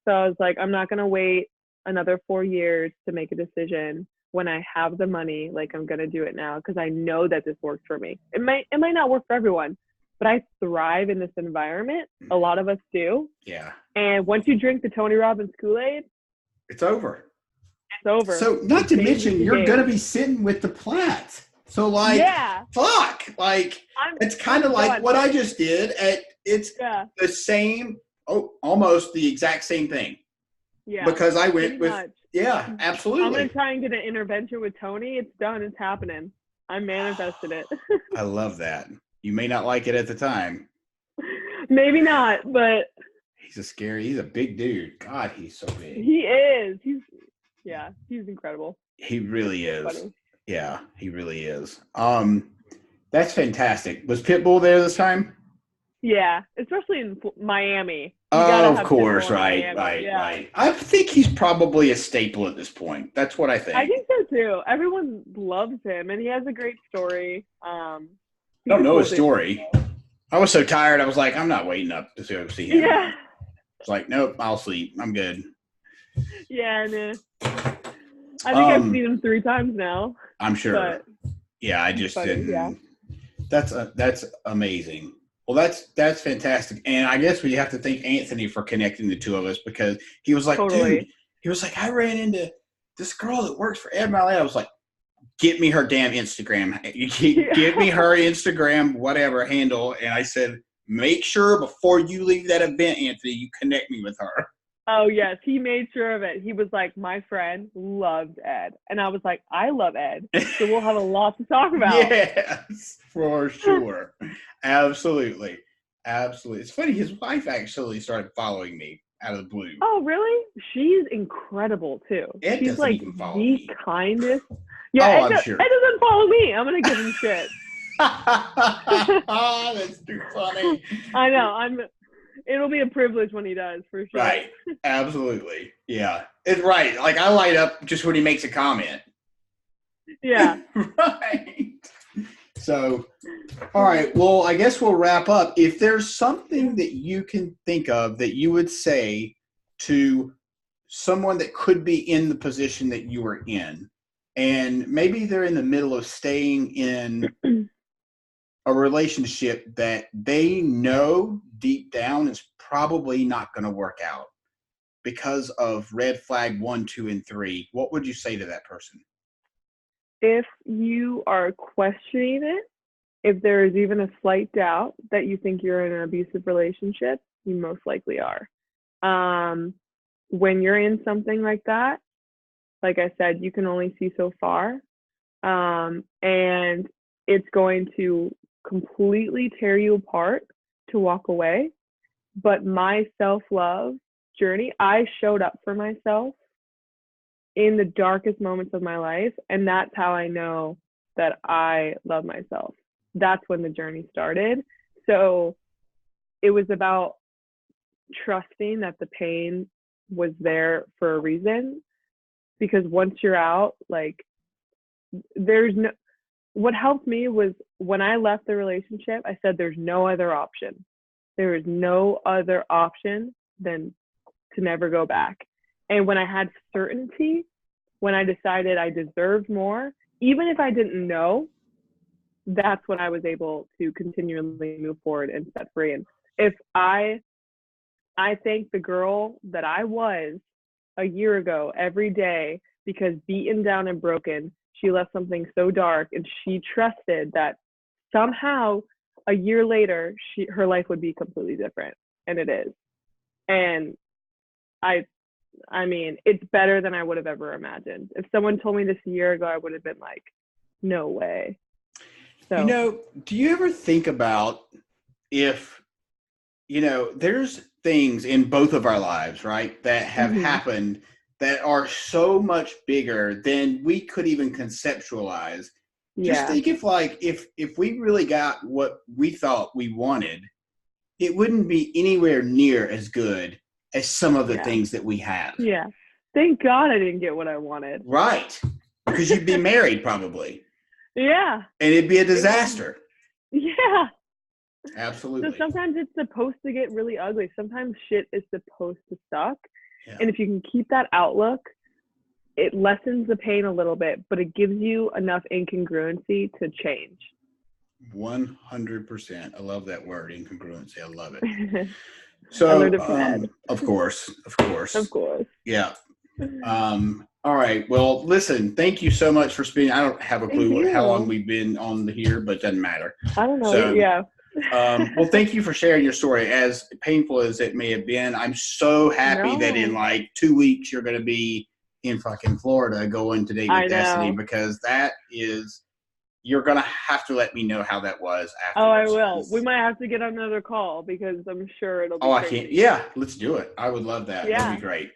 So I was like, I'm not going to wait another 4 years to make a decision when I have the money. Like, I'm going to do it now because I know that this works for me. It might not work for everyone, but I thrive in this environment. A lot of us do. Yeah. And once you drink the Tony Robbins Kool-Aid, It's over. it's over. So, not It to changes mention, the you're gonna game. be sitting with the Platt. So, like, Yeah, fuck, like, it's kind of I'm like done. what I just did. It's Yeah, the same, almost the exact same thing, yeah, because I pretty went with, much. yeah, I'm gonna absolutely. try and get an intervention with Tony. It's done. It's happening. I manifested it. I love that. You may not like it at the time. Maybe not, but He's a big dude. God, he's so big. he is. He's incredible. He really is. Funny. Yeah, he really is. That's fantastic. Was Pitbull there this time? Yeah, especially in Miami. You gotta Oh, of have course, Pitbull in right, Miami. right, Yeah, right. I think he's probably a staple at this point. That's what I I think. think so too. Everyone loves him, and he has a great story. I He's don't a know cool his dude. story. I was so tired. I was like, I'm not waiting up to go see him. Yeah, It's like, nope, I'll sleep. I'm good. yeah, and I think I've Um, seen him 3 times now, I'm sure. but Yeah, I he's just funny. Yeah, didn't. That's amazing. Well, that's fantastic. And I guess we have to thank Anthony for connecting the two of us, because he was like, dude, totally. he was like, I ran into this girl that works for Ed Miley. I was like, get me her damn Instagram. Give me Yeah. her Instagram, whatever handle. And I said, make sure before you leave that event, Anthony, you connect me with her. Oh yes, he made sure of it. He was like, my friend loved Ed, and I was like, I love Ed, so we'll have a lot to talk about. Yes, for sure. Absolutely. Absolutely. It's funny, his wife actually started following me out of the blue. Oh really? She's incredible too. Ed She's doesn't like even follow the me. kindest. Yeah, Oh, Ed, I'm Ed sure. doesn't follow me. I'm gonna give him shit. That's too funny. I know. It'll be a privilege when he does, for sure. Right. Absolutely. Yeah. It's right. Like, I light up just when he makes a comment. Yeah. Right. So, all right. Well, I guess we'll wrap up. If there's something that you can think of that you would say to someone that could be in the position that you were in, and maybe they're in the middle of staying in a relationship that they know deep down is probably not going to work out because of red flag 1, 2, and 3, what would you say to that person? If you are questioning it, if there is even a slight doubt that you think you're in an abusive relationship, you most likely are. When you're in something like that, like I said, you can only see so far. And it's going to completely tear you apart to walk away. But my self-love journey, I showed up for myself in the darkest moments of my life. And that's how I know that I love myself. That's when the journey started. So it was about trusting that the pain was there for a reason. Because once you're out, like, there's no, what helped me was when I left the relationship, I said, there's no other option. There is no other option than to never go back. And when I had certainty, when I decided I deserved more, even if I didn't know, that's when I was able to continually move forward and set free. And if I thank the girl that I was a year ago every day, because beaten down and broken she left something so dark, and she trusted that somehow a year later her life would be completely different, and it is. And I mean, it's better than I would have ever imagined. If someone told me this a year ago, I would have been like, no way. So, do you ever think about if, there's things in both of our lives, right, that have happened that are so much bigger than we could even conceptualize. Just think if we really got what we thought we wanted, it wouldn't be anywhere near as good as some of the things that we have. Yeah. Thank God I didn't get what I wanted. Right. Because you'd be married probably. Yeah. And it'd be a disaster. Yeah. Absolutely. So sometimes it's supposed to get really ugly. Sometimes shit is supposed to suck. Yeah. And if you can keep that outlook, it lessens the pain a little bit, but it gives you enough incongruency to change. 100%. I love that word, incongruency. I love it. So, of course. Yeah. All right. Well, listen, thank you so much for spending. I don't have a clue how long we've been on here, but it doesn't matter. I don't know. So, yeah. Well, thank you for sharing your story. As painful as it may have been, I'm so happy that in like 2 weeks you're going to be in fucking Florida going to Date with Destiny, because you're going to have to let me know how that was afterwards. Oh, I will. We might have to get another call because I'm sure it'll be crazy. I can't. Yeah, let's do it. I would love that. Yeah. That'd be great.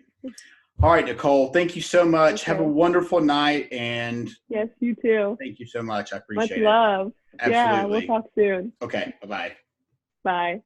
All right, Nicole, thank you so much. Okay. Have a wonderful night. And yes, you too. Thank you so much. I appreciate it. Much love. Absolutely. Yeah, we'll talk soon. Okay, bye-bye. Bye.